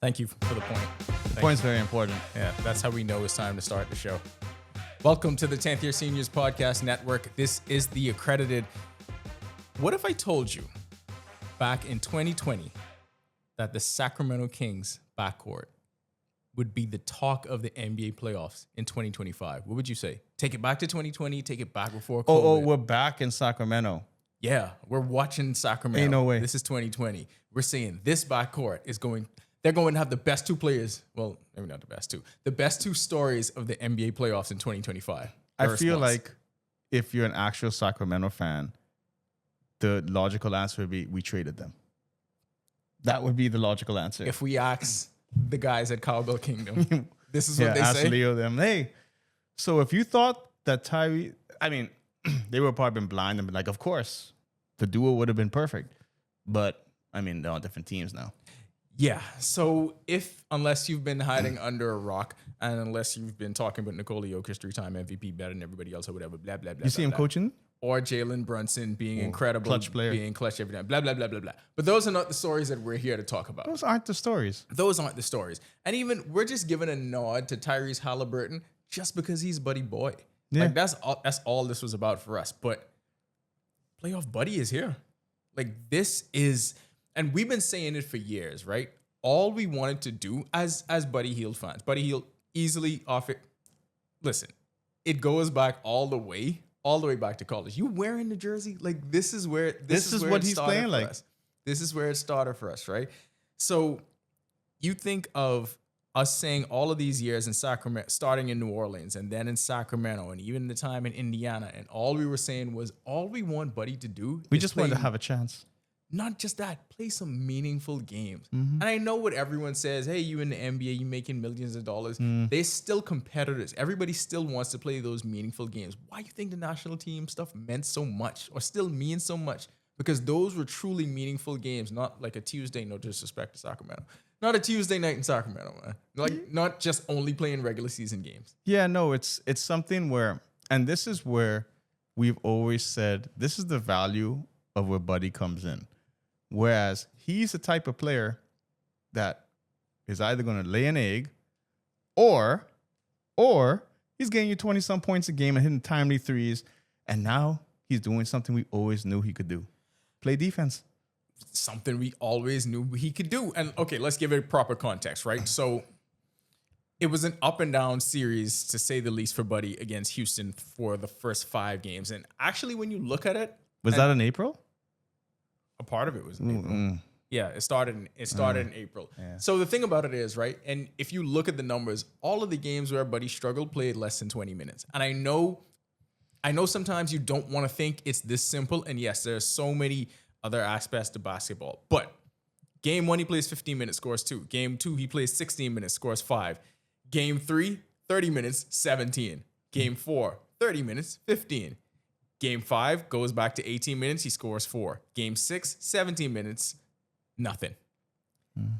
Thank you for the point. The point's very important. Yeah, that's how we know it's time to start the show. Welcome to the 10th Year Seniors Podcast Network. This is the Accredited. What if I told you back in 2020 that the Sacramento Kings backcourt would be the talk of the NBA playoffs in 2025? What would you say? Take it back to 2020, take it back before COVID. Oh, we're back in Sacramento. Yeah, we're watching Sacramento. Ain't no way. This is 2020. We're saying this backcourt is they're going to have the best two players. Well, maybe not the best two. The best two stories of the NBA playoffs in 2025. I feel like if you're an actual Sacramento fan, the logical answer would be we traded them. That would be the logical answer. If we ask the guys at Cowbell Kingdom, this is what they ask say. Leo them. Hey, so if you thought that Tyree, they would probably been blind and been like, of course, the duo would have been perfect. But, they're on different teams now. Yeah. So unless you've been hiding under a rock and unless you've been talking about Nikola Jokic 3-time MVP better than everybody else or whatever, blah, blah, blah. You see him coaching? Or Jalen Brunson being incredible, clutch player, being clutch every time, blah, blah, blah, blah, blah. But those are not the stories that we're here to talk about. Those aren't the stories. Those aren't the stories. And even we're just giving a nod to Tyrese Halliburton just because he's Buddy Boy. Yeah. Like that's all this was about for us. But playoff Buddy is here. Like this is, and we've been saying it for years, right? All we wanted to do as Buddy Hield fans, Buddy Hield easily off it. Listen, it goes back all the way back to college. You wearing the jersey? Like this is where this is what he's playing like. This is where it started for us, right? So you think of us saying all of these years in Sacramento, starting in New Orleans and then in Sacramento and even the time in Indiana, and all we were saying was all we want Buddy to do. We just wanted to have a chance. Not just that, play some meaningful games. Mm-hmm. And I know what everyone says, hey, you in the NBA, you making millions of dollars. They're still competitors. Everybody still wants to play those meaningful games. Why do you think the national team stuff meant so much or still means so much? Because those were truly meaningful games, not like a Tuesday, no disrespect to Sacramento. Not a Tuesday night in Sacramento, man. Like not just only playing regular season games. Yeah, no, it's something where, and this is where we've always said, this is the value of where Buddy comes in. Whereas he's the type of player that is either going to lay an egg or he's getting you 20-some points a game and hitting timely threes. And now he's doing something we always knew he could do. Play defense. Something we always knew he could do. And okay, let's give it proper context, right? So it was an up and down series, to say the least, for Buddy against Houston for the first 5 games. And actually, when you look at it, was that in April? A part of it was in April. Yeah, it started in April. Yeah. So the thing about it is, right, and if you look at the numbers, all of the games where Buddy struggled played less than 20 minutes. And I know sometimes you don't want to think it's this simple. And yes, there's so many other aspects to basketball. But game 1, he plays 15 minutes, scores 2. Game 2, he plays 16 minutes, scores 5. Game 3, 30 minutes, 17. Game 4, 30 minutes, 15. Game 5 goes back to 18 minutes. He scores 4. Game 6, 17 minutes, nothing.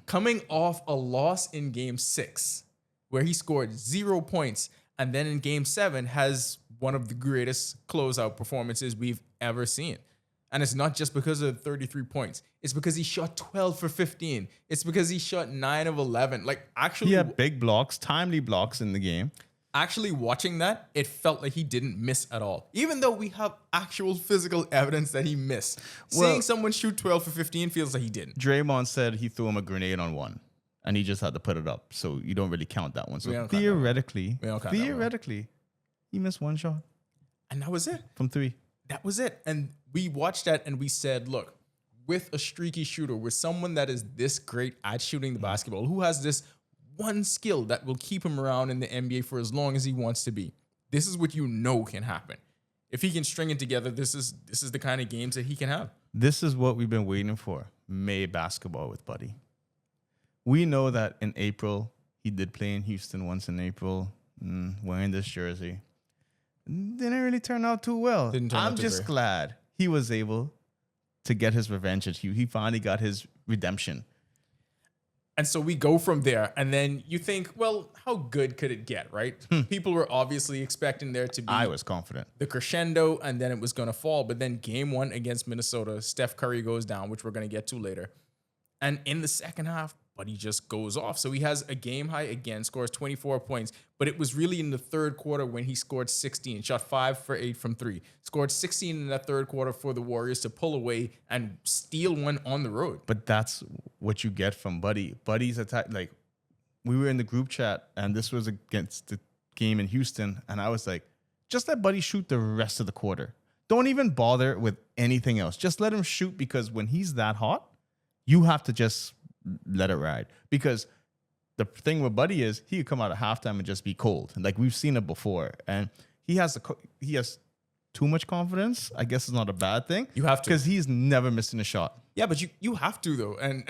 Coming off a loss in Game 6, where he scored 0 points, and then in Game 7 has one of the greatest closeout performances we've ever seen. And it's not just because of 33 points. It's because he shot 12 for 15. It's because he shot 9 of 11. Like actually, he had big blocks, timely blocks in the game. Actually watching that, it felt like he didn't miss at all. Even though we have actual physical evidence that he missed. Seeing someone shoot 12 for 15 feels like he didn't. Draymond said he threw him a grenade on one, and he just had to put it up. So you don't really count that one. So theoretically, he missed 1 shot. And that was it. From 3. That was it. And we watched that and we said, look, with a streaky shooter, with someone that is this great at shooting the basketball, who has this one skill that will keep him around in the NBA for as long as he wants to be. This is what you know can happen. If he can string it together, this is the kind of games that he can have. This is what we've been waiting for. May basketball with Buddy. We know that in April, he did play in Houston once in April, wearing this jersey. Didn't really turn out too well. I'm just glad he was able to get his revenge at Hugh. He finally got his redemption. And so we go from there, and then you think, well, how good could it get, right? People were obviously expecting there to be... I was confident. ...the crescendo, and then it was going to fall. But then game 1 against Minnesota, Steph Curry goes down, which we're going to get to later. And in the second half, Buddy just goes off. So he has a game high again, scores 24 points, but it was really in the third quarter when he scored 16, shot 5 for 8 from 3, scored 16 in that third quarter for the Warriors to pull away and steal one on the road. But that's what you get from Buddy. Buddy's attack, like, we were in the group chat, and this was against the game in Houston, and I was like, just let Buddy shoot the rest of the quarter. Don't even bother with anything else. Just let him shoot, because when he's that hot, you have to just let it ride. Because the thing with Buddy is he could come out at halftime and just be cold. Like, we've seen it before. And he has too much confidence. I guess it's not a bad thing. You have to. Because he's never missing a shot. Yeah, but you have to, though. And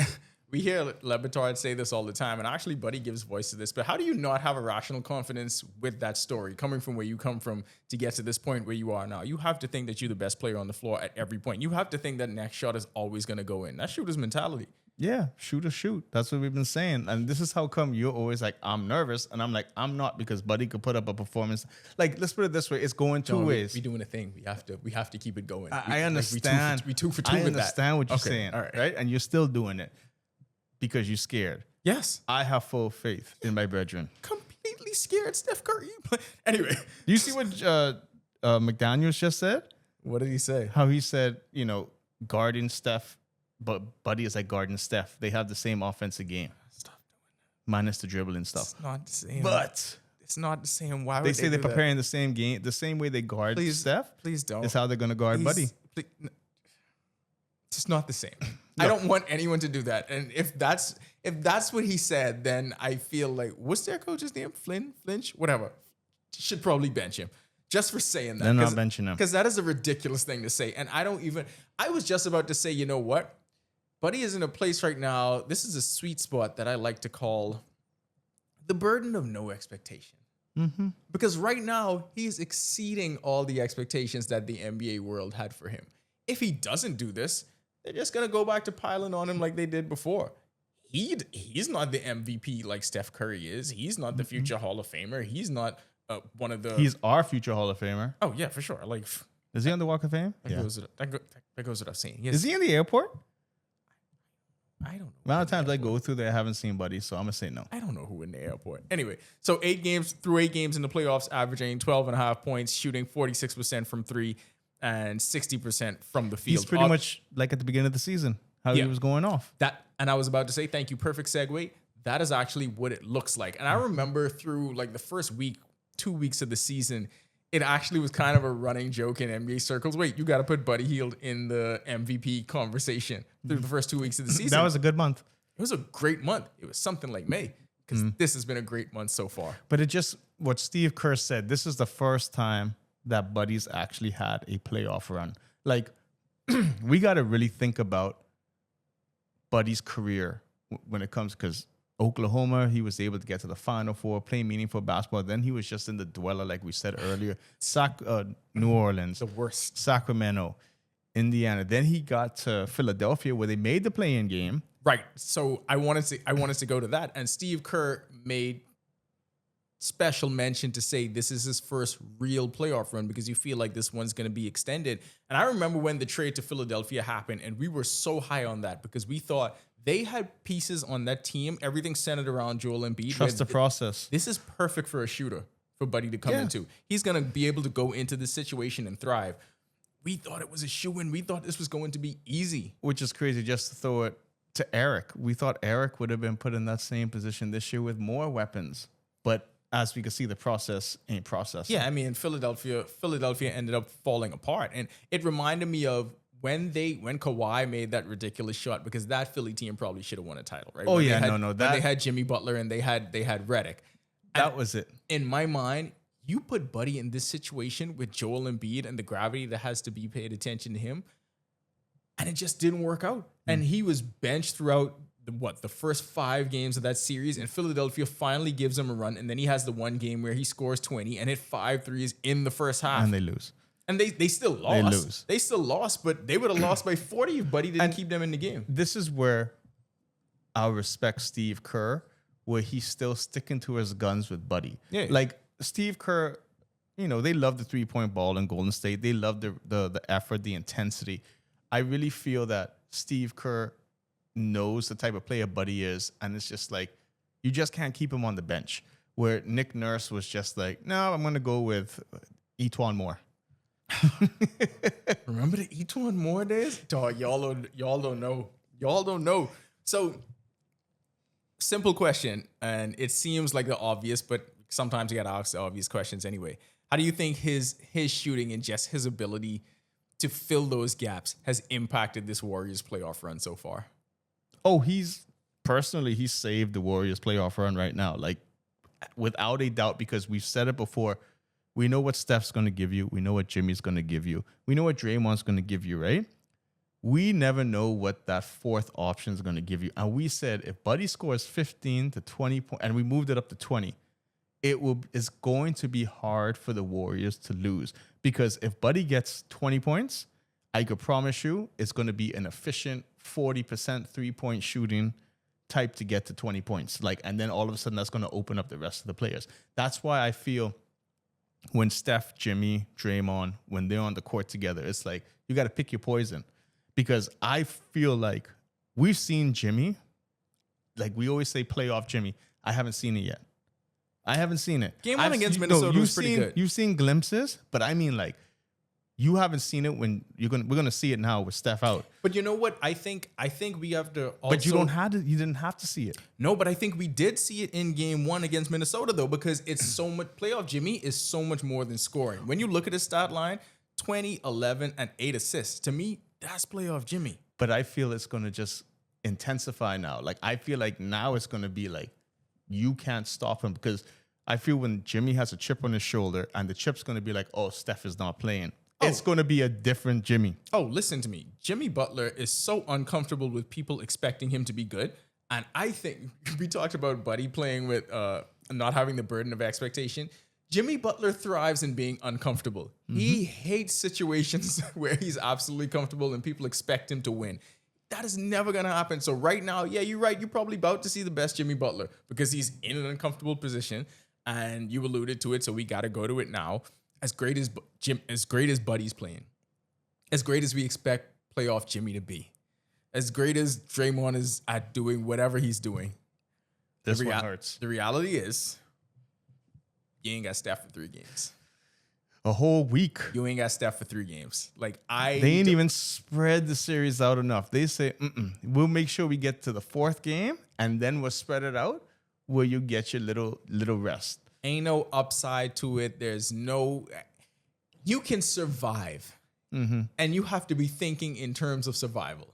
we hear Le Batard say this all the time. And actually, Buddy gives voice to this. But how do you not have a rational confidence with that story, coming from where you come from to get to this point where you are now? You have to think that you're the best player on the floor at every point. You have to think that next shot is always going to go in. That's shooter's mentality. Yeah, shoot or shoot. That's what we've been saying. And this is how come you're always like, I'm nervous. And I'm like, I'm not, because Buddy could put up a performance. Like, let's put it this way. It's going two ways. We're doing a thing. We have to keep it going. I understand. We two for two I with that. understand what you're saying. All right. Right? And you're still doing it because you're scared. Yes. I have full faith in my brethren. Completely scared, Steph Curry. Anyway. Do you see what McDaniels just said? What did he say? How he said, guarding Steph, but Buddy is like guarding Steph. They have the same offensive game. Stop doing that. Minus the dribbling stuff. It's not the same. But it's not the same. Why would they say they're do that? preparing the same game, the same way they guard Steph. Please don't. Is how they're going to guard Buddy. It's just not the same. No. I don't want anyone to do that. And if that's what he said, then I feel like, what's their coach's name? Flinch? Whatever. Should probably bench him. Just for saying that. They're not benching him. Because that is a ridiculous thing to say. And I was just about to say, you know what? Buddy is in a place right now. This is a sweet spot that I like to call the burden of no expectation. Mm-hmm. Because right now, he's exceeding all the expectations that the NBA world had for him. If he doesn't do this, they're just going to go back to piling on him like they did before. He's not the MVP like Steph Curry is. He's not the future Hall of Famer. He's not one of the... He's our future Hall of Famer. Oh, yeah, for sure. Like, is he on the Walk of Fame? That goes without saying. Is he in the airport? I don't know. A lot of times I go through there, I haven't seen Buddy, so I'm going to say no. I don't know who in the airport. Anyway, so 8 games in the playoffs, averaging 12.5 points, shooting 46% from 3 and 60% from the field. He's pretty much like at the beginning of the season, how he was going off. And I was about to say, thank you, perfect segue. That is actually what it looks like. And I remember through like the first 2 weeks of the season, it actually was kind of a running joke in NBA circles. Wait, you got to put Buddy Hield in the MVP conversation through the first 2 weeks of the season. That was a good month. It was a great month. It was something like May, because this has been a great month so far. But what Steve Kerr said, this is the first time that Buddy's actually had a playoff run. Like, we got to really think about Buddy's career when it comes, because Oklahoma, he was able to get to the Final Four, play meaningful basketball. Then he was just in the dweller, like we said earlier. New Orleans. The worst. Sacramento, Indiana. Then he got to Philadelphia, where they made the play-in game. Right. So I wanted to go to that. And Steve Kerr made special mention to say this is his first real playoff run, because you feel like this one's going to be extended. And I remember when the trade to Philadelphia happened, and we were so high on that because we thought they had pieces on that team, everything centered around Joel Embiid. Trust the process. This is perfect for a shooter, for Buddy to come into. He's going to be able to go into this situation and thrive. We thought it was a shoo-in. We thought this was going to be easy. Which is crazy, just to throw it to Eric. We thought Eric would have been put in that same position this year with more weapons. But as we can see, the process ain't processing. Yeah, I mean, Philadelphia ended up falling apart. And it reminded me of when Kawhi made that ridiculous shot, because that Philly team probably should have won a title, right? Oh, when yeah, they had Jimmy Butler and they had Redick. That was it. In my mind, you put Buddy in this situation with Joel Embiid and the gravity that has to be paid attention to him, and it just didn't work out. And he was benched throughout the first 5 games of that series, and Philadelphia finally gives him a run, and then he has the one game where he scores 20 and hit 5 threes in the first half. And they lose. And they still lost. They lose. They still lost, but they would have lost by 40 if Buddy didn't keep them in the game. This is where I respect Steve Kerr, where he's still sticking to his guns with Buddy. Yeah. Like Steve Kerr, they love the 3-point ball in Golden State. They love the effort, the intensity. I really feel that Steve Kerr knows the type of player Buddy is, and it's just like you just can't keep him on the bench. Where Nick Nurse was just like, no, I'm gonna go with Etwan Moore. Remember the Etwan Moore days? Dog, y'all don't know. Y'all don't know. So, simple question, and it seems like the obvious, but sometimes you gotta ask the obvious questions anyway. How do you think his shooting and just his ability to fill those gaps has impacted this Warriors playoff run so far? Oh, he's saved the Warriors playoff run right now, like without a doubt, because we've said it before. We know what Steph's going to give you. We know what Jimmy's going to give you. We know what Draymond's going to give you, right? We never know what that fourth option is going to give you. And we said if Buddy scores 15 to 20 points, and we moved it up to 20, it's going to be hard for the Warriors to lose. Because if Buddy gets 20 points, I could promise you it's going to be an efficient 40% three-point shooting type to get to 20 points. And then all of a sudden that's going to open up the rest of the players. That's why I feel when Steph, Jimmy, Draymond, when they're on the court together, it's like you got to pick your poison. Because I feel like we've seen Jimmy, like we always say playoff Jimmy. I haven't seen it yet. I haven't seen it. Game one against Minnesota was pretty good. You've seen glimpses, but I mean like you haven't seen it when we're gonna see it now with Steph out. But you know what? I think we have to also, but you didn't have to see it. No, but I think we did see it in game one against Minnesota though, because it's so much playoff Jimmy is so much more than scoring. When you look at his stat line, 20, 11, and 8 assists. To me, that's playoff Jimmy. But I feel it's gonna just intensify now. Like I feel like now it's gonna be like you can't stop him, because I feel when Jimmy has a chip on his shoulder and the chip's gonna be like, oh, Steph is not playing. It's going to be a different Jimmy. Oh, listen to me. Jimmy Butler is so uncomfortable with people expecting him to be good. And I think we talked about Buddy playing with not having the burden of expectation. Jimmy Butler thrives in being uncomfortable. Mm-hmm. He hates situations where he's absolutely comfortable and people expect him to win. That is never going to happen. So right now, yeah, you're right. You're probably about to see the best Jimmy Butler because he's in an uncomfortable position. And you alluded to it, so we got to go to it now. As great as Buddy's playing, as great as we expect playoff Jimmy to be, as great as Draymond is at doing whatever he's doing, this one hurts. The reality is, you ain't got Steph for 3 games. A whole week. You ain't got Steph for 3 games. They ain't even spread the series out enough. They say, we'll make sure we get to the 4th game, and then we'll spread it out where you get your little rest. Ain't no upside to it. You can survive. Mm-hmm. And you have to be thinking in terms of survival.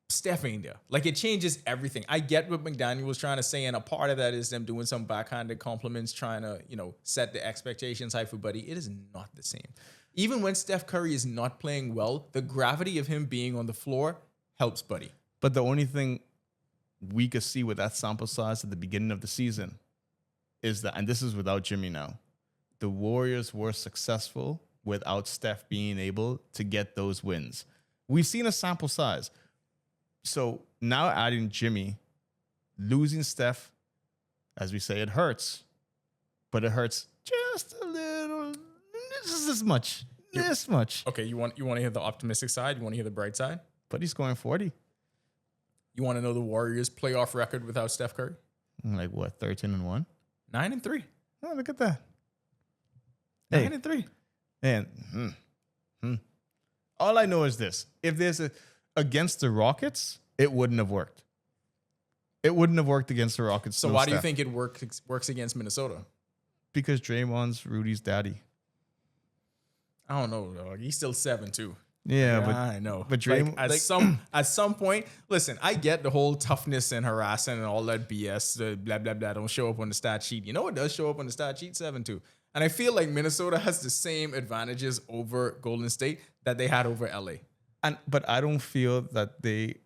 Steph ain't there. Like, it changes everything. I get what McDaniel was trying to say, and a part of that is them doing some backhanded compliments, trying to, set the expectations high for Buddy. It is not the same. Even when Steph Curry is not playing well, the gravity of him being on the floor helps Buddy. But the only thing we could see with that sample size at the beginning of the season is that, and this is without Jimmy now, the Warriors were successful without Steph being able to get those wins. We've seen a sample size. So now adding Jimmy, losing Steph, as we say, it hurts. But it hurts just a little, just this much. This much. Okay, you want to hear the optimistic side? You want to hear the bright side? But he's scoring 40. You want to know the Warriors' playoff record without Steph Curry? Like what, 13-1? 9-3. Oh, look at that. 9-3. And all I know is this: if there's against the Rockets, it wouldn't have worked. It wouldn't have worked against the Rockets. So why do you think it works against Minnesota? Because Draymond's Rudy's daddy. I don't know, dog. He's still 7-2. Yeah, but I know. But Draymond, at some point, listen, I get the whole toughness and harassing and all that BS, blah blah blah. Don't show up on the stat sheet. You know what does show up on the stat sheet? 7-2. And I feel like Minnesota has the same advantages over Golden State that they had over LA. But I don't feel that they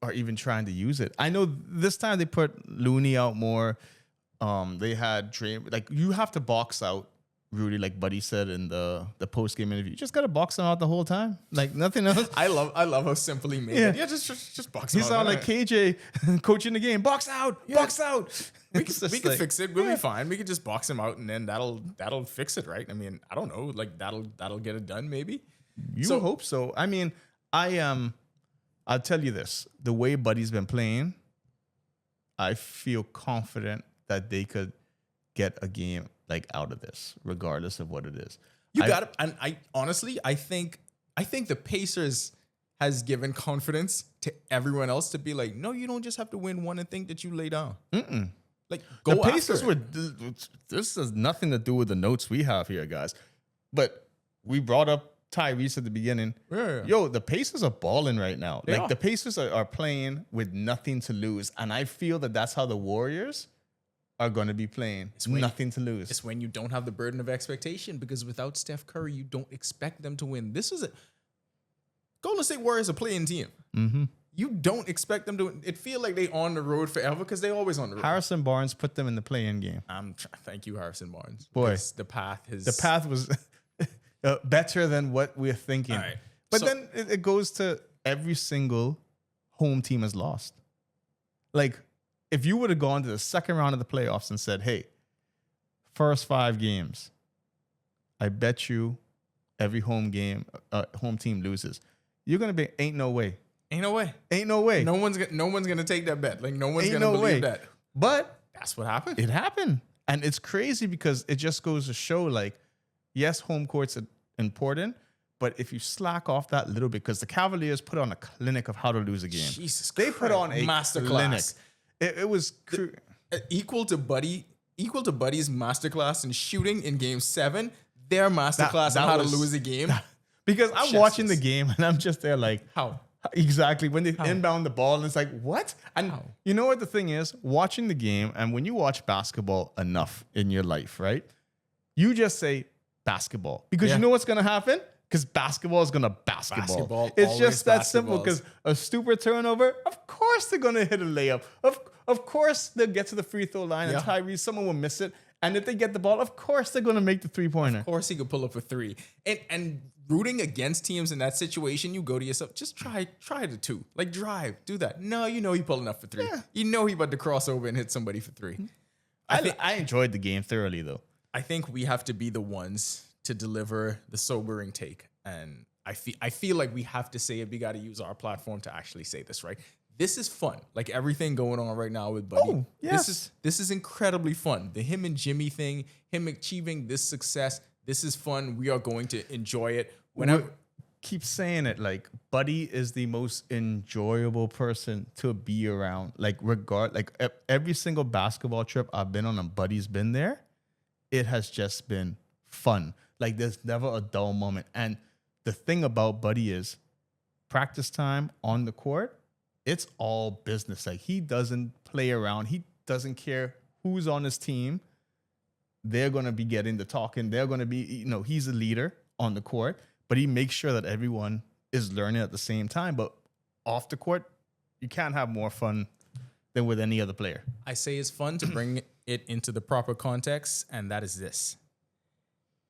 are even trying to use it. I know this time they put Looney out more. They had Draymond. Like, you have to box out Rudy, like Buddy said in the post-game interview. You just got to box him out the whole time. Like, nothing else. I love how simple he made it. Yeah, just box him out. He sounded like KJ coaching the game. Box out. Yeah. Box out. We can fix it. We'll be fine. We can just box him out, and then that'll fix it, right? I mean, I don't know. Like, that'll get it done, maybe. You hope so. I mean, I I'll tell you this: the way Buddy's been playing, I feel confident that they could get a game like out of this, regardless of what it is. You got it. And I honestly, I think the Pacers has given confidence to everyone else to be like, no, you don't just have to win one and think that you lay down. Like, go the Pacers after were. This has nothing to do with the notes we have here, guys. But we brought up Tyrese at the beginning. Yeah. Yo, the Pacers are balling right now. They are. The Pacers are playing with nothing to lose, and I feel that that's how the Warriors are going to be playing. Nothing to lose. It's when you don't have the burden of expectation, because without Steph Curry, you don't expect them to win. This is Golden State Warriors are a playing team. You don't expect them to. It feel like they on the road forever because they always on the road. Harrison Barnes put them in the play-in game. Thank you, Harrison Barnes. Boy, the path was better than what we're thinking. Right. But then it goes to every single home team has lost. Like, if you would have gone to the second round of the playoffs and said, hey, first 5 games, I bet you every home team loses. You're going to be, ain't no way. Ain't no way. Ain't no way. No one's gonna take that bet. Like, no one's Ain't gonna no believe way. that. But That's what happened. it happened. And it's crazy because it just goes to show, like, yes, home court's important, but if you slack off that little bit, because the Cavaliers put on a clinic of how to lose a game. Jesus They Christ. put on a masterclass. clinic. It was Equal to Buddy's masterclass in shooting in Game 7. Their masterclass on how to lose a game. because I'm Chef's watching the kiss. game and I'm just there like, How? exactly. When they inbound the ball, and it's like, what? And How? you know what the thing is? Watching the game, and when you watch basketball enough in your life, right? You just say basketball because you know what's going to happen? Because basketball is going to basketball. It's always just that simple, basketballs. because a stupid turnover, of course they're going to hit a layup. Of course they'll get to the free throw line and Tyrese, someone will miss it. And if they get the ball, of course they're going to make the 3-pointer. Of course he could pull up a 3. And rooting against teams in that situation, you go to yourself, just try the 2. Like, drive, do that. No, you know he pulling up for 3. Yeah. You know he about to cross over and hit somebody for 3. I enjoyed the game thoroughly, though. I think we have to be the ones to deliver the sobering take. And I feel like we have to say it. We got to use our platform to actually say this, right? This is fun. Like, everything going on right now with Buddy. Oh, yes. This is incredibly fun. The him and Jimmy thing, him achieving this success, this is fun. We are going to enjoy it. Whenever Keep saying it, like, Buddy is the most enjoyable person to be around. Like, every single basketball trip I've been on and Buddy's been there, it has just been fun. Like, there's never a dull moment. And the thing about Buddy is practice time on the court, it's all business. Like, he doesn't play around. He doesn't care who's on his team. They're going to be getting the talking. They're going to be, he's a leader on the court, but he makes sure that everyone is learning at the same time. But off the court, you can't have more fun than with any other player. I say it's fun to bring it into the proper context, and that is this.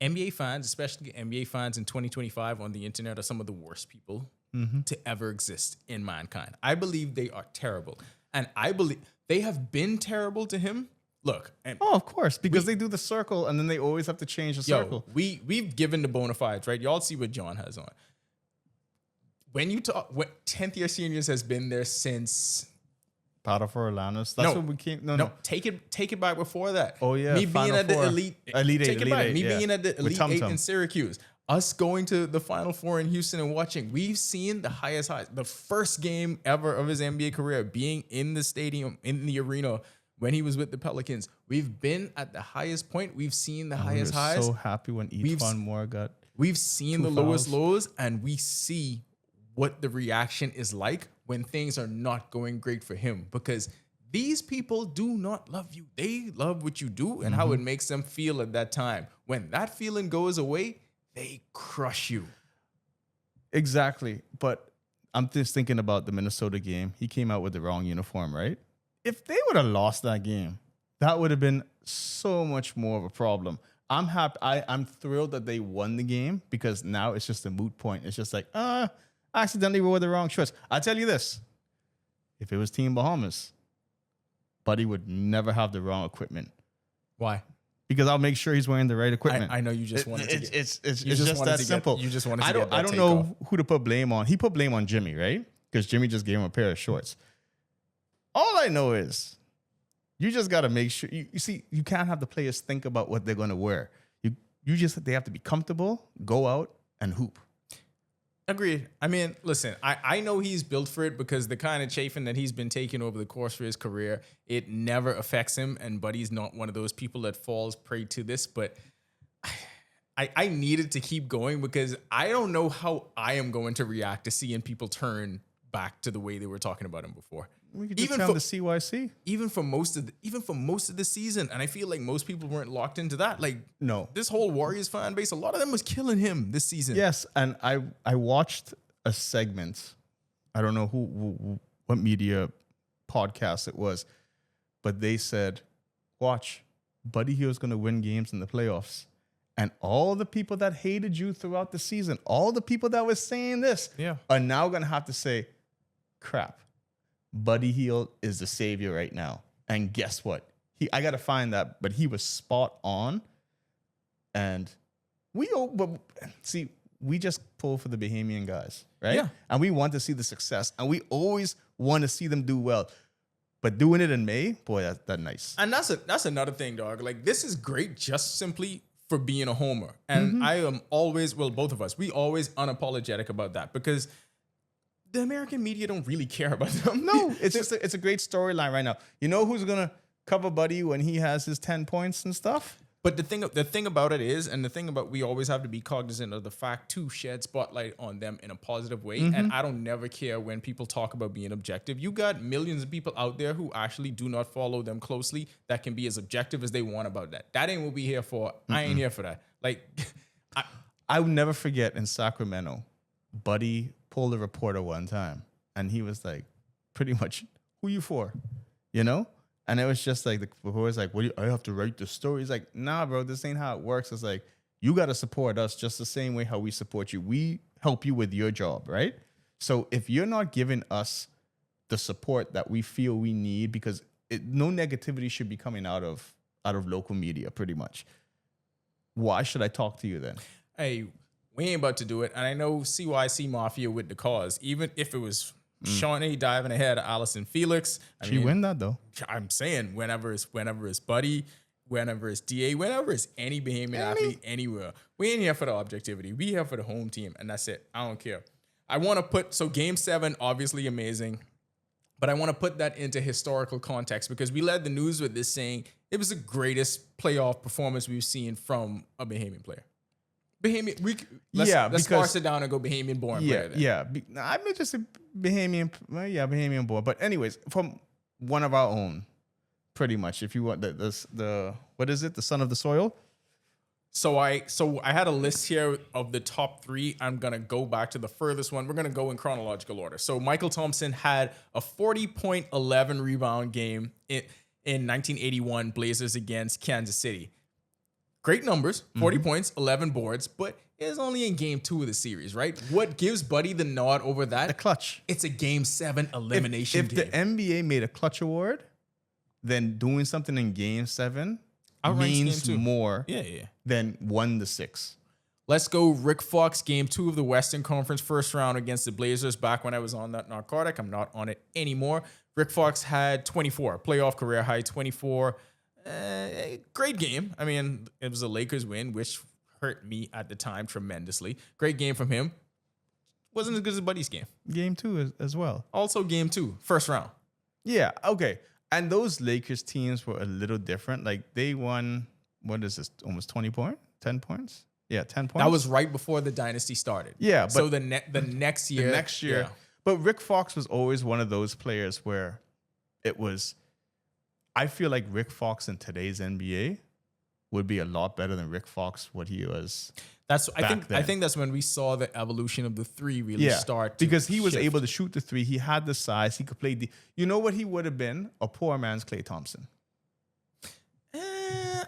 NBA fans, especially NBA fans in 2025 on the internet, are some of the worst people to ever exist in mankind. I believe they are terrible. And I believe they have been terrible to him. Look. And of course, because they do the circle and then they always have to change the circle. We've given the bona fides, right? Y'all see what John has on. When you talk, what 10th year seniors has been there since... Powder for Orlando's. That's what we came. No. Take it back before that. Oh yeah, me being at the elite eight. Me being at the elite 8 Tum-Tum. in Syracuse. Us going to the Final Four in Houston and watching. We've seen the highest highs. The first game ever of his NBA career being in the stadium, in the arena when he was with the Pelicans. We've been at the highest point. We've seen the highest highs. So happy when Ephon Moore got. We've seen the lowest lows, and we see what the reaction is like when things are not going great for him, because these people do not love you. They love what you do and how it makes them feel at that time. When that feeling goes away, they crush you. Exactly. But I'm just thinking about the Minnesota game. He came out with the wrong uniform, right? If they would have lost that game, that would have been so much more of a problem. I'm happy. I'm thrilled that they won the game, because now it's just a moot point. It's just like, I accidentally wore the wrong shorts. I'll tell you this. If it was Team Bahamas, Buddy would never have the wrong equipment. Why? Because I'll make sure he's wearing the right equipment. I know you just wanted to get... It's just that simple. You just wanted to get that I don't take know off. who to put blame on. He put blame on Jimmy, right? because Jimmy just gave him a pair of shorts. All I know is you just got to make sure. You see, you can't have the players think about what they're going to wear. They have to be comfortable, go out, and hoop. Agreed. I mean, listen, I know he's built for it because the kind of chafing that he's been taking over the course of his career, it never affects him. And Buddy's not one of those people that falls prey to this. But I needed to keep going because I don't know how I am going to react to seeing people turn back to the way they were talking about him before. We could just tell the CYC. Even for most of the season, and I feel like most people weren't locked into that. Like, no, this whole Warriors fan base, a lot of them was killing him this season. Yes, and I watched a segment. I don't know what media podcast it was, but they said, "Watch, Buddy Hield's going to win games in the playoffs." And all the people that hated you throughout the season, all the people that were saying this, are now going to have to say, "Crap. Buddy Hield is the savior right now." And guess what? I got to find that, but he was spot on. And we just pull for the Bahamian guys, right? Yeah. And we want to see the success, and we always want to see them do well. But doing it in May, boy, that's nice. And that's another thing, dog. Like, this is great just simply for being a homer. And I am always, well, both of us, we always unapologetic about that because the American media don't really care about them. No, it's a great storyline right now. You know who's gonna cover Buddy when he has his 10 points and stuff? But the thing about it is, and the thing about we always have to be cognizant of the fact to shed spotlight on them in a positive way. And I don't never care when people talk about being objective. You got millions of people out there who actually do not follow them closely that can be as objective as they want about that. That ain't what we here for. I ain't here for that. Like, I would never forget in Sacramento, Buddy pulled a reporter one time, and he was like, pretty much, "Who you for?" You know? And it was just like, the reporter's like, I have to write the story. He's like, "Nah, bro, this ain't how it works." It's like, you got to support us just the same way how we support you. We help you with your job, right? So if you're not giving us the support that we feel we need, because no negativity should be coming out of local media, pretty much. Why should I talk to you then? Hey, we ain't about to do it. And I know CYC Mafia with the cause. Even if it was Shawnee diving ahead of Allison Felix. She win that, though. I'm saying whenever it's Buddy, whenever it's DA, whenever it's any Bahamian athlete anywhere. We ain't here for the objectivity. We here for the home team. And that's it. I don't care. I want to put, so Game 7, obviously amazing. But I want to put that into historical context because we led the news with this saying it was the greatest playoff performance we've seen from a Bahamian player. Let's sparse it down and go Bahamian born player. Then. Yeah, I may just say Bahamian. Well, yeah, Bahamian born. But anyways, from one of our own, pretty much. If you want the what is it? The son of the soil. So I had a list here of the top 3. I'm gonna go back to the furthest one. We're gonna go in chronological order. So Michael Thompson had a 40-point, 11 rebound game in 1981 Blazers against Kansas City. Great numbers, 40 points, 11 boards, but it's only in game 2 of the series, right? What gives Buddy the nod over that? The clutch. It's a game 7 elimination game. If the NBA made a clutch award, then doing something in game 7 means more than 1-6. Let's go Rick Fox, game 2 of the Western Conference first round against the Blazers. Back when I was on that narcotic, I'm not on it anymore. Rick Fox had 24, playoff career high 24. Great game. I mean, it was a Lakers win, which hurt me at the time tremendously. Great game from him. Wasn't as good as Buddy's game. Game 2 as well. Also game 2, first round. Yeah, okay. And those Lakers teams were a little different. Like, they won, what is this, almost 20 points? 10 points? Yeah, 10 points. That was right before the dynasty started. Yeah. But so the next year. The next year. Yeah. But Rick Fox was always one of those players where it was, I feel like Rick Fox in today's NBA would be a lot better than Rick Fox what he was. I think that's when we saw the evolution of the 3 really start. Because he was able to shoot the 3. He had the size. He could play you know what he would have been? A poor man's Klay Thompson.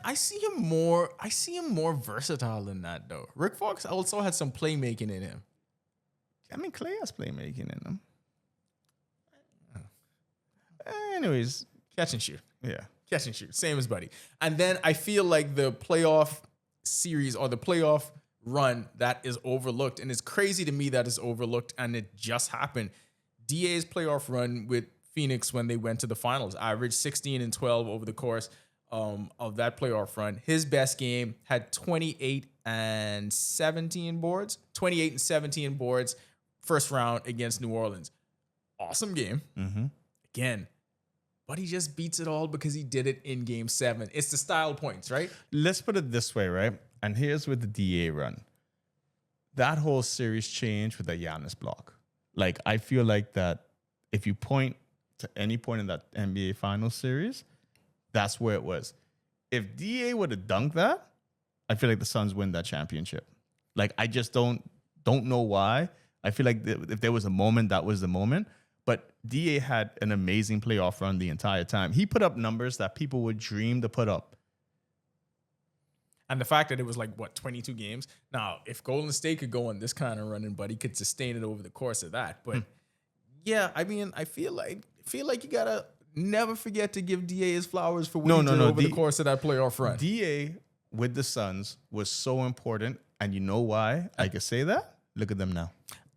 I see him more versatile than that though. Rick Fox also had some playmaking in him. I mean, Klay has playmaking in him. Anyways, catch and shoot. Yeah. Catch and shoot. Same as Buddy. And then I feel like the playoff series or the playoff run that is overlooked, and it's crazy to me that it's overlooked and it just happened. DA's playoff run with Phoenix when they went to the finals, averaged 16 and 12 over the course of that playoff run. His best game had 28 and 17 boards, first round against New Orleans. Awesome game. Again, but he just beats it all because he did it in game 7. It's the style points, right? Let's put it this way, right? And here's with the DA run. That whole series changed with the Giannis block. Like, I feel like that if you point to any point in that NBA Finals series, that's where it was. If DA would have dunked that, I feel like the Suns win that championship. Like, I just don't know why. I feel like if there was a moment, that was the moment. But DA had an amazing playoff run the entire time. He put up numbers that people would dream to put up. And the fact that it was 22 games. Now, if Golden State could go on this kind of running, but he could sustain it over the course of that. But yeah, I mean, I feel like you gotta never forget to give DA his flowers for what he did over the course of that playoff run. DA with the Suns was so important, and you know why I can say that? Look at them now.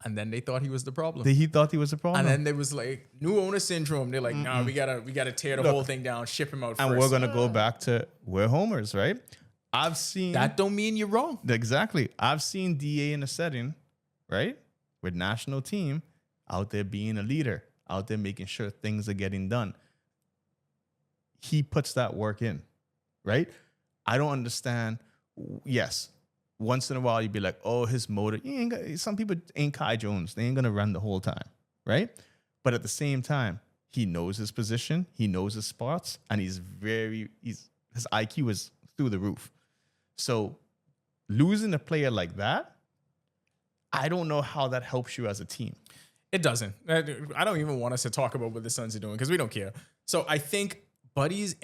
And then they thought he was the problem. He thought he was the problem. And then there was new owner syndrome. They're like, nah, we gotta tear the whole thing down, ship him out and first. We're gonna go back to we're homers, right? I've seen that don't mean you're wrong. Exactly. I've seen DA in a setting, right? With national team out there being a leader, out there making sure things are getting done. He puts that work in, right? I don't understand. Yes. Once in a while, you'd be like, oh, his motor. Some people ain't Kai Jones. They ain't going to run the whole time, right? But at the same time, he knows his position. He knows his spots. And his IQ is through the roof. So losing a player like that, I don't know how that helps you as a team. It doesn't. I don't even want us to talk about what the Suns are doing because we don't care. So I think Buddy's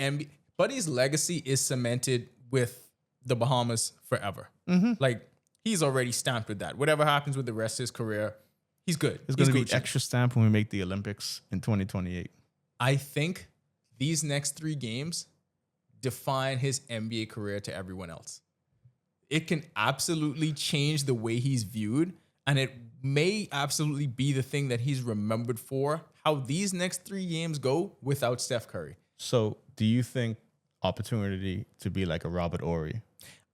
legacy is cemented with the Bahamas forever. Like, he's already stamped with that. Whatever happens with the rest of his career, he's good. It's going to be extra stamp when we make the Olympics in 2028. I think these next 3 games define his NBA career to everyone else. It can absolutely change the way he's viewed, and it may absolutely be the thing that he's remembered for, how these next 3 games go without Steph Curry. So do you think opportunity to be like a Robert Horry?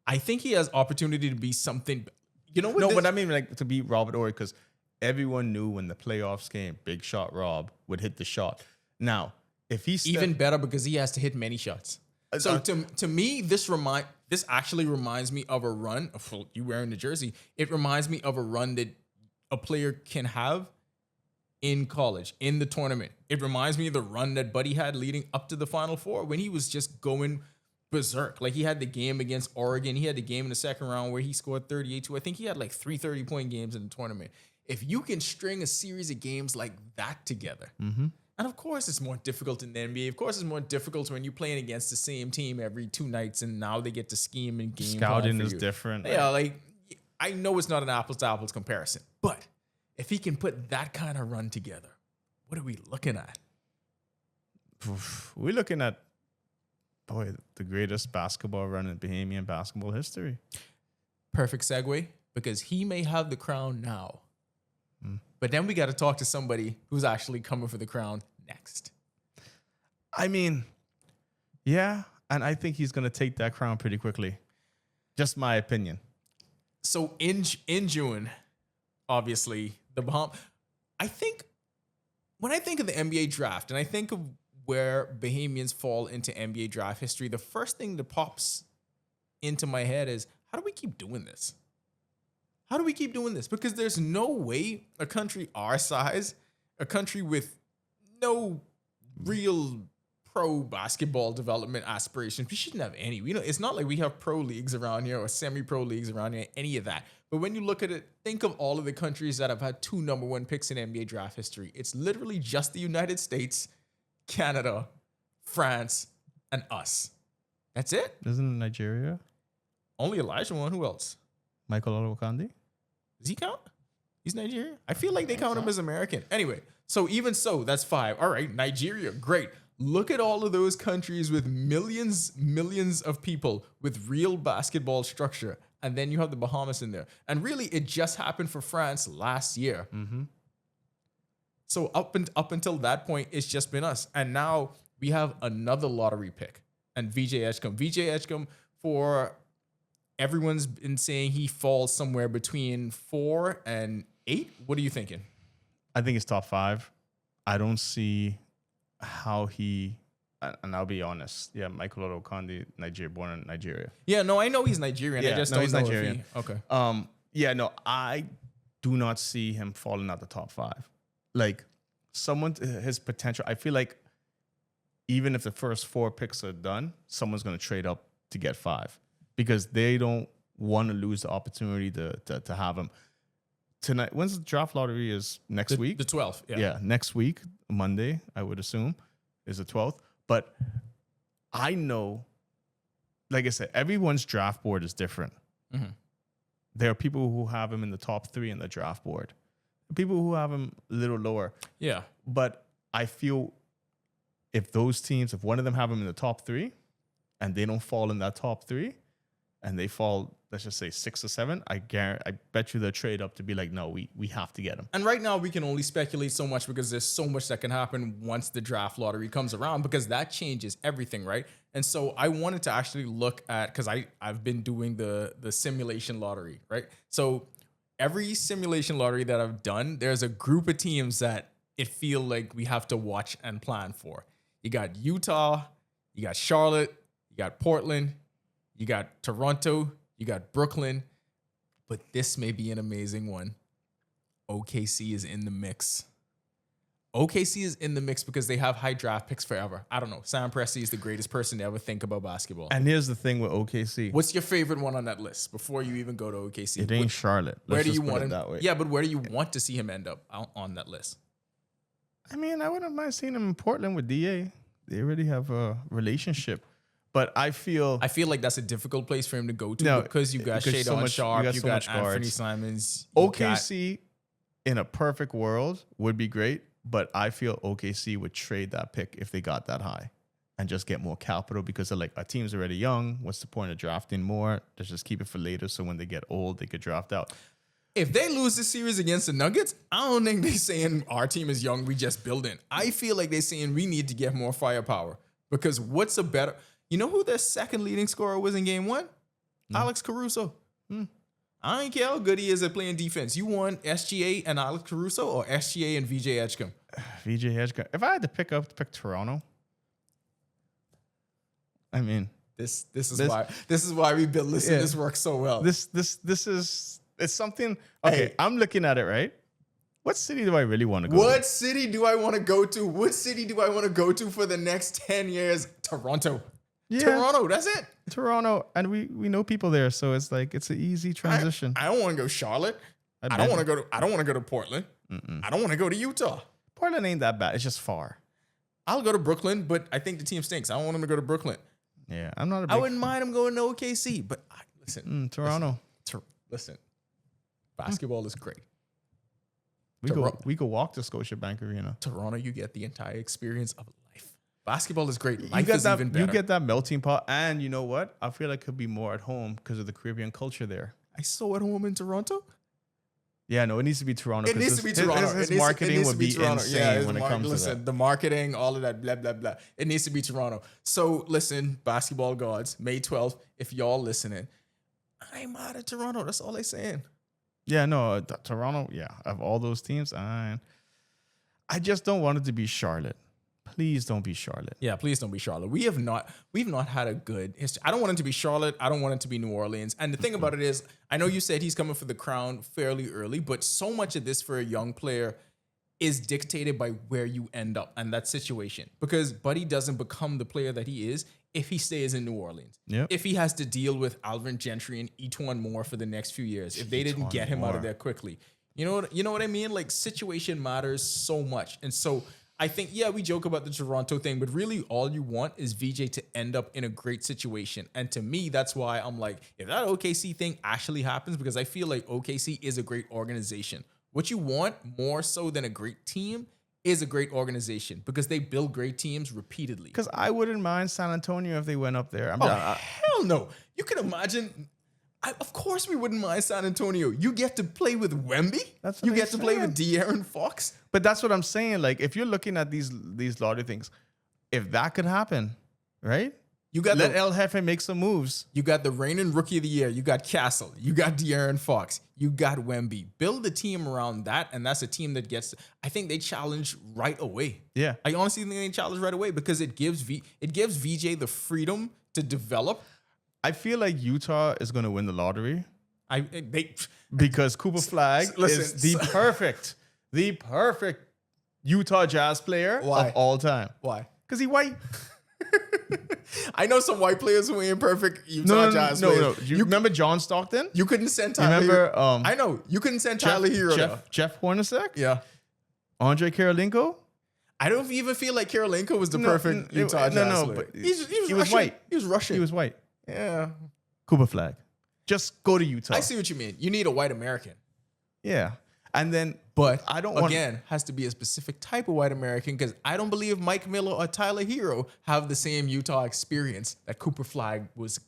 I think he has opportunity to be something. You know what? No, but I mean to be Robert Horry, because everyone knew when the playoffs came, Big Shot Rob would hit the shot. Now, if he's even better because he has to hit many shots. So to me, this actually reminds me of a run. You wearing the jersey? It reminds me of a run that a player can have in college, in the tournament. It reminds me of the run that Buddy had leading up to the Final Four when he was just going berserk. Like, he had the game against Oregon. He had the game in the second round where he scored 38 too. I think he had 3 30-point games in the tournament. If you can string a series of games like that together, and of course it's more difficult in the NBA. Of course it's more difficult when you're playing against the same team every 2 nights and now they get to scheme and game. Scouting is different. Yeah, I know it's not an apples to apples comparison, but if he can put that kind of run together, what are we looking at? We're looking at, the greatest basketball run in Bahamian basketball history. Perfect segue, because he may have the crown now, but then we got to talk to somebody who's actually coming for the crown next. I mean, yeah, and I think he's going to take that crown pretty quickly. Just my opinion. So in June, obviously, the Bahamas. I think when I think of the NBA draft and I think of where Bahamians fall into NBA draft history, the first thing that pops into my head is, how do we keep doing this? How do we keep doing this? Because there's no way a country our size, a country with no real pro basketball development aspirations, we shouldn't have any. It's not like we have pro leagues around here or semi-pro leagues around here, any of that. But when you look at it, think of all of the countries that have had 2 number 1 picks in NBA draft history. It's literally just the United States, Canada, France, and us. That's it. Isn't it Nigeria? Only Elijah won. Who else? Michael Olowokandi. Does he count? He's Nigerian. I feel like they count him as American. Anyway, so even so, that's 5. All right, Nigeria, great. Look at all of those countries with millions of people with real basketball structure. And then you have the Bahamas in there. And really, it just happened for France last year. So up until that point, it's just been us. And now we have another lottery pick and VJ Edgecombe. VJ Edgecombe, for everyone's been saying he falls somewhere between 4 and 8. What are you thinking? I think it's top 5. I don't see how he, and I'll be honest. Yeah, Michael Okandi, born in Nigeria. Yeah, no, I know he's Nigerian. Yeah, I just no, don't he's know Nigerian. if he, okay. Yeah, no, I do not see him falling out the top 5. Like his potential. I feel like even if the first 4 picks are done, someone's going to trade up to get 5 because they don't want to lose the opportunity to have him. Tonight, when's the draft lottery? Is next week? The 12th. Yeah, next week, Monday, I would assume, is the 12th. But I know, like I said, everyone's draft board is different. Mm-hmm. There are people who have him in the top 3 in the draft board. People who have him a little lower. Yeah. But I feel if one of them have him in the top 3 and they don't fall in that top 3 and they fall, let's just say 6 or 7, I bet you they'll trade up to be like, no, we have to get him. And right now we can only speculate so much because there's so much that can happen once the draft lottery comes around because that changes everything, right? And so I wanted to actually look at, because I've been doing the simulation lottery, right? So every simulation lottery that I've done, there's a group of teams that it feel like we have to watch and plan for. You got Utah, you got Charlotte, you got Portland, you got Toronto, you got Brooklyn, but this may be an amazing one. OKC is in the mix. OKC is in the mix because they have high draft picks forever. I don't know. Sam Presti is the greatest person to ever think about basketball. And here's the thing with OKC. What's your favorite one on that list before you even go to OKC? It ain't Charlotte. Where do you want him? That way. Yeah, but where do you want to see him end up on that list? I mean, I wouldn't mind seeing him in Portland with DA. They already have a relationship. But I feel like that's a difficult place for him to go to because you got Shadon Sharp, you got Anthony Simons. OKC in a perfect world would be great, but I feel OKC would trade that pick if they got that high and just get more capital because they're like, our team's already young. What's the point of drafting more? Let's just keep it for later so when they get old, they could draft out. If they lose the series against the Nuggets, I don't think they're saying our team is young, we just building. I feel like they're saying we need to get more firepower because what's a better... You know who their second leading scorer was in game 1? Alex Caruso. I don't care how good he is at playing defense. You want SGA and Alex Caruso or SGA and VJ Edgecombe? VJ Edgecombe. If I had to pick Toronto, I mean, this is why we built this works so well. It's something. Okay, hey, I'm looking at it right. What city do I really want to go to? What city do I want to go to? What city do I want to go to for the next 10 years? Toronto. Yeah. Toronto, that's it. Toronto, and we know people there, so it's like it's an easy transition. I don't want to go Charlotte. I don't want to go to Portland. I don't want to go to Utah. Portland ain't that bad. It's just far. I'll go to Brooklyn, but I think the team stinks. I don't want them to go to Brooklyn. Yeah, I'm not a big I wouldn't mind them going to OKC, but listen. Toronto. Listen. Basketball is great. We go walk to Scotiabank Arena. Toronto, you get the entire experience of life. Basketball is great. Life is even better. You get that melting pot, and you know what? I feel like it could be more at home because of the Caribbean culture there. I so at home in Toronto. Yeah, no, it needs to be Toronto. It needs to be Toronto. His marketing would be insane when it comes to that. The marketing, all of that, blah, blah, blah. It needs to be Toronto. So listen, basketball gods, May 12th, if y'all listening, I'm out of Toronto. That's all I'm saying. Yeah, no, Toronto, yeah. Of all those teams, I just don't want it to be Charlotte. Please don't be Charlotte. Yeah, please don't be Charlotte. We've not had a good history. I don't want it to be Charlotte. I don't want it to be New Orleans. And the thing about it is, I know you said he's coming for the crown fairly early, but so much of this for a young player is dictated by where you end up and that situation. Because Buddy doesn't become the player that he is if he stays in New Orleans. Yep. If he has to deal with Alvin Gentry and Etuan Moore for the next few years, if they didn't get him out of there quickly. You know what I mean? Like, situation matters so much. And so I think, yeah, we joke about the Toronto thing, but really all you want is VJ to end up in a great situation. And to me, that's why I'm like, if that OKC thing actually happens, because I feel like OKC is a great organization. What you want more so than a great team is a great organization because they build great teams repeatedly. Because I wouldn't mind San Antonio if they went up there. Hell no. You can imagine Of course we wouldn't mind San Antonio. You get to play with Wemby. That's what you I'm get to play saying. with De'Aaron Fox. But that's what I'm saying. Like, if you're looking at these lottery things, if that could happen, right? You got Let El Jefe make some moves. You got the reigning rookie of the year. You got Castle. You got De'Aaron Fox. You got Wemby. Build a team around that, and that's a team that gets. I think they challenge right away. Yeah. I honestly think they challenge right away because it gives VJ the freedom to develop. I feel like Utah is going to win the lottery They because Cooper Flag is the perfect Utah Jazz player of all time. Why? Because he white. I know some white players who ain't perfect Utah Jazz players. No. You remember John Stockton? You couldn't send Tyler. Remember? I know you couldn't send Tyler Hero. Jeff Hornacek? Yeah. Andre Karolinko? I don't even feel like Karolinko was the perfect Utah Jazz player. But he was white. He was Russian. He was white. Yeah. Cooper Flag. Just go to Utah. I see what you mean. You need a white American. Yeah. And then, but I don't want has to be a specific type of white American because I don't believe Mike Miller or Tyler Hero have the same Utah experience that Cooper Flag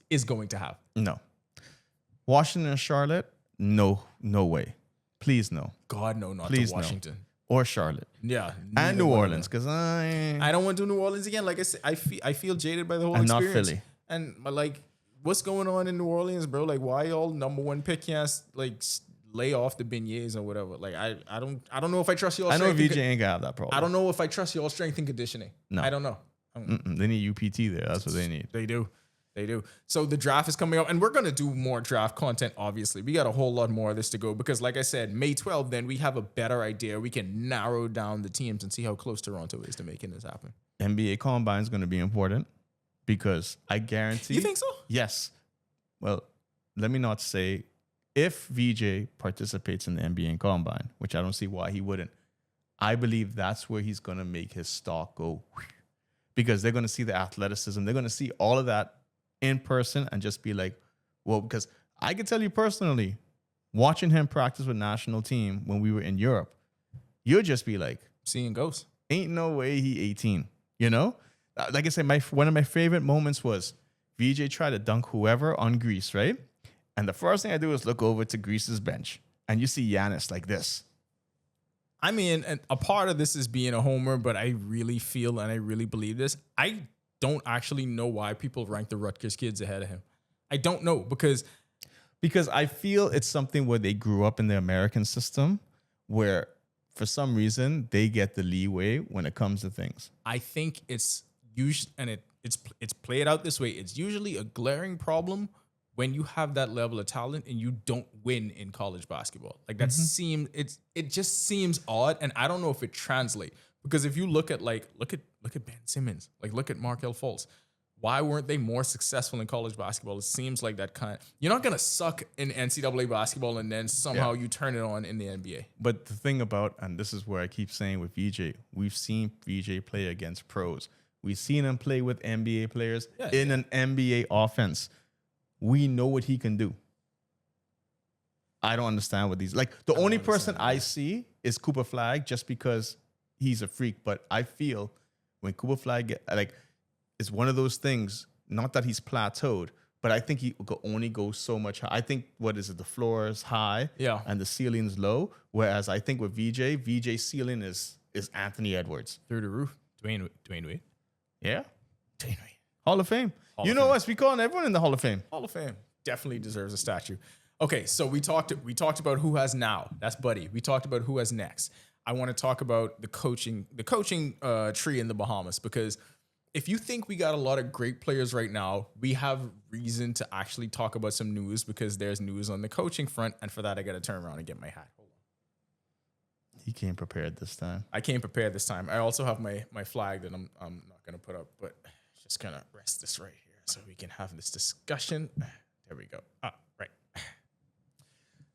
is going to have. No. Washington and Charlotte? No way. Please no. God no, not Please to Washington. No. Or Charlotte. Yeah. And New Orleans, because I don't want to do New Orleans again. Like I said, I feel jaded by the whole experience. Not Philly. And like, what's going on in New Orleans, bro? Like, why y'all number one pick can't like lay off the beignets or whatever? Like, I don't know if I trust y'all. I know VJ ain't gonna have that problem. I don't know if I trust y'all strength and conditioning. No, I don't know. They need UPT there. That's what they need. They do. So the draft is coming up, and we're gonna do more draft content. Obviously, we got a whole lot more of this to go because, like I said, May 12th, then we have a better idea. We can narrow down the teams and see how close Toronto is to making this happen. NBA Combine is going to be important because I guarantee. You think so? Yes. Well, let me not say if VJ participates in the NBA Combine, which I don't see why he wouldn't. I believe that's where he's going to make his stock go because they're going to see the athleticism. They're going to see all of that in person and just be like, well, because I can tell you personally, watching him practice with national team when we were in Europe, you'll just be like, seeing ghosts. Ain't no way he 18, you know? Like I said, one of my favorite moments was VJ tried to dunk whoever on Greece, right? And the first thing I do is look over to Greece's bench and you see Giannis like this. I mean, a part of this is being a homer, but I really feel and I really believe this. I don't actually know why people rank the Rutgers kids ahead of him. I don't know because I feel it's something where they grew up in the American system where for some reason they get the leeway when it comes to things. I think it's usually, and it's played out this way. It's usually a glaring problem when you have that level of talent and you don't win in college basketball. Like that it just seems odd, and I don't know if it translates. Because if you look at Ben Simmons, like look at Markelle Fultz, why weren't they more successful in college basketball? It seems like that kind. You're not gonna suck in NCAA basketball and then somehow you turn it on in the NBA. But the thing about, and this is where I keep saying with VJ, we've seen VJ play against pros. We've seen him play with NBA players in an NBA offense. We know what he can do. I don't understand what these like. The only person I see is Cooper Flag, just because he's a freak. But I feel when Cooper Flag it's one of those things. Not that he's plateaued, but I think he could only go so much high. I think the floor is high, and the ceiling is low. Whereas I think with VJ's ceiling is Anthony Edwards through the roof. Dwayne Wade, yeah, Dwayne Wade, Hall of Fame. You know us, we calling everyone in the Hall of Fame. Hall of Fame definitely deserves a statue. Okay, so we talked about who has now. That's Buddy. We talked about who has next. I want to talk about the coaching tree in the Bahamas, because if you think we got a lot of great players right now, we have reason to actually talk about some news, because there's news on the coaching front, and for that I got to turn around and get my hat. Hold on. He came prepared this time. I came prepared this time. I also have my flag that I'm not gonna put up, but just gonna rest this right here so we can have this discussion. There we go. Right.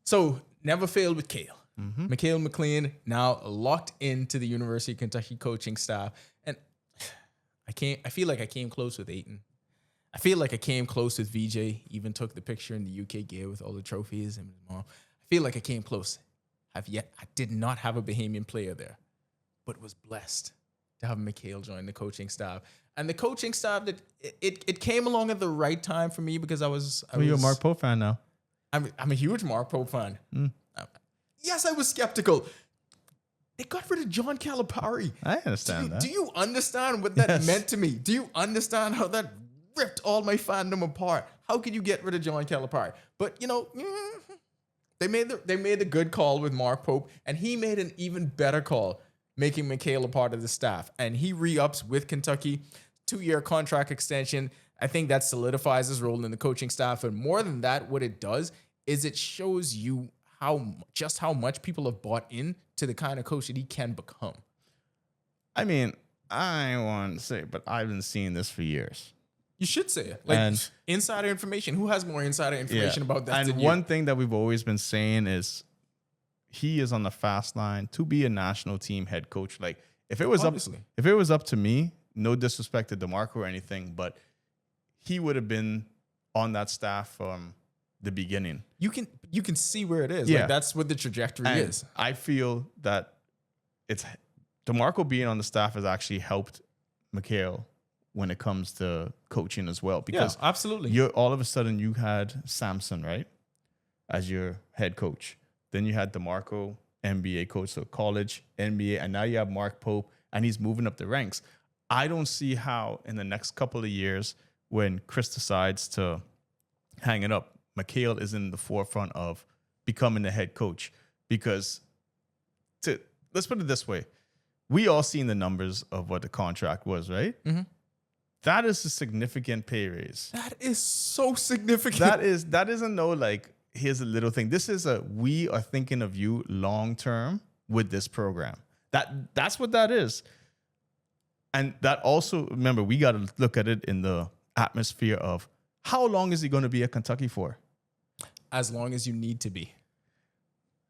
So never failed with Kale. Mikhail McLean now locked into the University of Kentucky coaching staff. And I feel like I came close with Ayton. I feel like I came close with VJ, even took the picture in the UK gear with all the trophies and his mom. I feel like I came close. I did not have a Bahamian player there, but was blessed to have Mikhail join the coaching staff. And the coaching staff, that it came along at the right time for me, because I was you're a Mark Pope fan now. I'm a huge Mark Pope fan. Yes, I was skeptical. They got rid of John Calipari. I understand that. Do you understand what that meant to me? Do you understand how that ripped all my fandom apart? How could you get rid of John Calipari? But, they made the good call with Mark Pope, and he made an even better call making Mikhail a part of the staff. And he re-ups with Kentucky, 2-year contract extension. I think that solidifies his role in the coaching staff. And more than that, what it does is it shows you how much people have bought in to the kind of coach that he can become. I mean, I want to say, but I've been seeing this for years. You should say it. Like, and insider information. Who has more insider information about that than you? And one thing that we've always been saying is he is on the fast line to be a national team head coach. Like, if it was up to me, no disrespect to DeMarco or anything, but he would have been on that staff from the beginning. You can see where it is. Yeah. Like, that's what the trajectory is. I feel that it's DeMarco being on the staff has actually helped Mikhail when it comes to coaching as well. Because absolutely. All of a sudden you had Samson, right, as your head coach. Then you had DeMarco, NBA coach, so college, NBA, and now you have Mark Pope, and he's moving up the ranks. I don't see how in the next couple of years when Chris decides to hang it up, Mikhail is in the forefront of becoming the head coach. Because let's put it this way. We all seen the numbers of what the contract was, right? Mm-hmm. That is a significant pay raise. That is so significant. That isn't no like, here's a little thing. This is we are thinking of you long term with this program. That's what that is. And that also, remember, we got to look at it in the atmosphere of how long is he going to be at Kentucky for? As long as you need to be.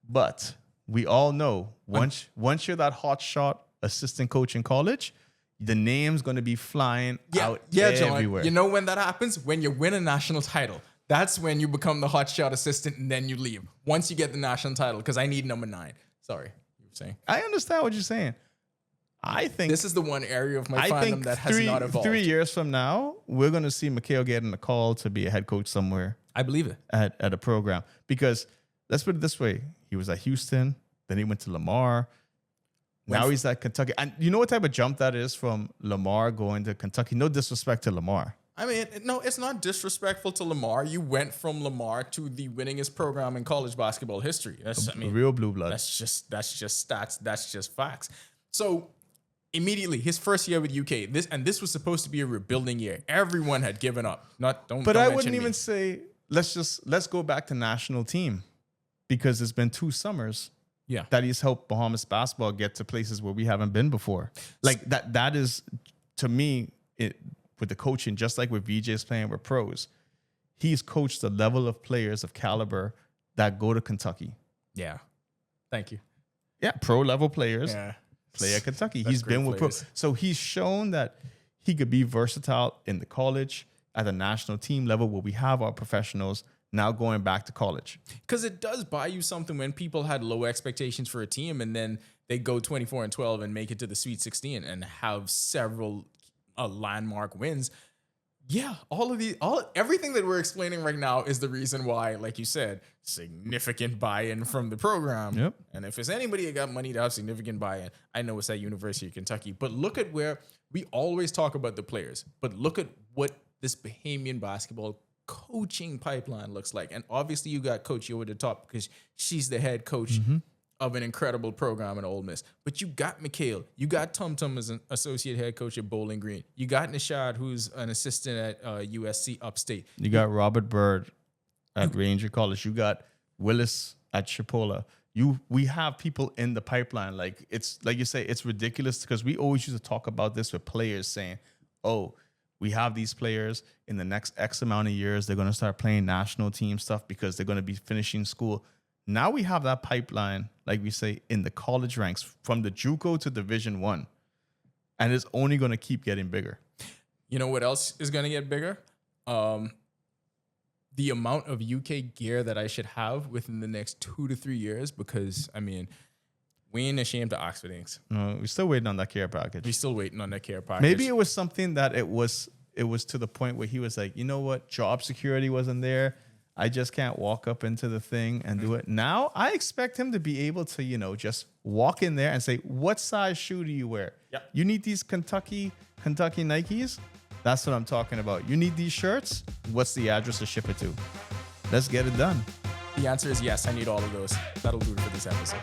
But we all know once you're that hot shot assistant coach in college, the name's going to be flying out everywhere. John, you know when that happens? When you win a national title. That's when you become the hot shot assistant and then you leave. Once you get the national title, because I need number 9. Sorry, you were saying. I understand what you're saying. I think this is the one area of my fandom that has not evolved. 3 years from now, we're going to see Mikhail getting a call to be a head coach somewhere. I believe it. At a program. Because let's put it this way. He was at Houston. Then he went to Lamar. Now he's at Kentucky. And you know what type of jump that is from Lamar going to Kentucky? No disrespect to Lamar. I mean, no, it's not disrespectful to Lamar. You went from Lamar to the winningest program in college basketball history. That's real blue blood. That's just stats. That's just facts. So immediately, his first year with UK, this was supposed to be a rebuilding year. Everyone had given up. But I wouldn't even say let's go back to national team, because it's been 2 summers. Yeah, that he's helped Bahamas basketball get to places where we haven't been before. Like that is, to me, with the coaching, just like with VJ's playing with pros, he's coached the level of players of caliber that go to Kentucky. Yeah. Thank you. Yeah, pro level players play at Kentucky. He's been with pros. So he's shown that he could be versatile in the college, at the national team level where we have our professionals now going back to college. Because it does buy you something when people had low expectations for a team and then they go 24-12 and make it to the Sweet 16 and have several landmark wins. Yeah, everything that we're explaining right now is the reason why, like you said, significant buy-in from the program. Yep. And if there's anybody that got money to have significant buy-in, I know it's at University of Kentucky. But look at where we always talk about the players, but look at what this Bahamian basketball coaching pipeline looks like. And obviously you got Coach Yo at the top because she's the head coach of an incredible program in Ole Miss. But you got Mikhail. You got Tum Tum as an associate head coach at Bowling Green. You got Nishad, who's an assistant at USC Upstate. You got Robert Bird at Ranger College. You got Willis at Chipola. We have people in the pipeline. Like, it's like you say, it's ridiculous because we always used to talk about this with players saying, oh, we have these players in the next X amount of years. They're going to start playing national team stuff because they're going to be finishing school. Now we have that pipeline, like we say, in the college ranks from the JUCO to Division I. And it's only going to keep getting bigger. You know what else is going to get bigger? The amount of UK gear that I should have within the next 2 to 3 years, because, I mean, we ain't ashamed of Oxford Inks. No, we're still waiting on that care package. We're still waiting on that care package. Maybe it was something that it was to the point where he was like, you know what, job security wasn't there. I just can't walk up into the thing and do it. Now I expect him to be able to, you know, just walk in there and say, what size shoe do you wear? Yep. You need these Kentucky Nikes? That's what I'm talking about. You need these shirts? What's the address to ship it to? Let's get it done. The answer is yes. I need all of those. That'll do it for this episode.